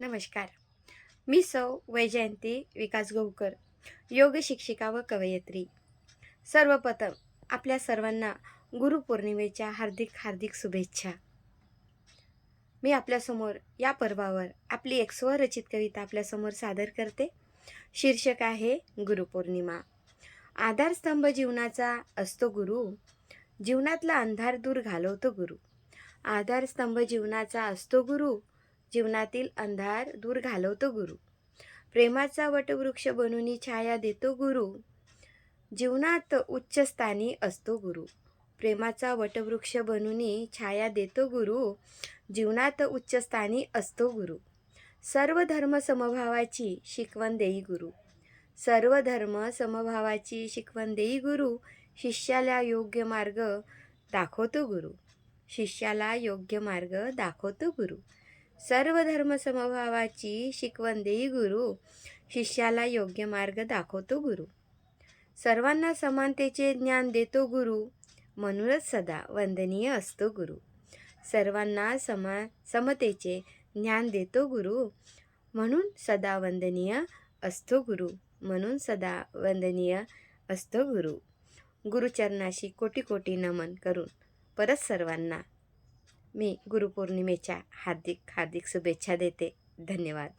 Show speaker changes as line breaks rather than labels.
नमस्कार. मी सौ वैजयंती विकास गौकर, योग शिक्षिका व कवयित्री. सर्वप्रथम आपल्या सर्वांना गुरुपौर्णिमेच्या हार्दिक हार्दिक शुभेच्छा. मी आपल्यासमोर या पर्वावर आपली एक स्वरचित कविता आपल्यासमोर सादर करते. शीर्षक आहे गुरुपौर्णिमा. आधारस्तंभ जीवनाचा असतो गुरु, जीवनातला अंधार दूर घालवतो गुरु. आधारस्तंभ जीवनाचा असतो गुरु, जीवनातील अंधार दूर घालवतो गुरु. प्रेमाचा वटवृक्ष बनून छाया देतो गुरु, जीवनात उच्च स्थानी असतो गुरु. प्रेमाचा वटवृक्ष बनून छाया देतो गुरु, जीवनात उच्च स्थानी असतो गुरु. सर्व धर्म समभावाची शिकवण देई गुरु, सर्व धर्म समभावाची शिकवण देई गुरु. शिष्याला योग्य मार्ग दाखवतो गुरु, शिष्याला योग्य मार्ग दाखवतो गुरु. सर्व धर्म समभावाची शिकवण देई गुरु, शिष्याला योग्य मार्ग दाखवतो गुरु. सर्वांना समानतेचे ज्ञान देतो गुरु, म्हणूनच सदा वंदनीय असतो गुरु. सर्वांना समतेचे ज्ञान देतो गुरु, म्हणून सदा वंदनीय असतो गुरु, म्हणून सदा वंदनीय असतो गुरु. गुरुचरणाशी कोटी कोटी नमन करून परत सर्वांना मी गुरुपौर्णिमेच्या हार्दिक हार्दिक शुभेच्छा देते. धन्यवाद.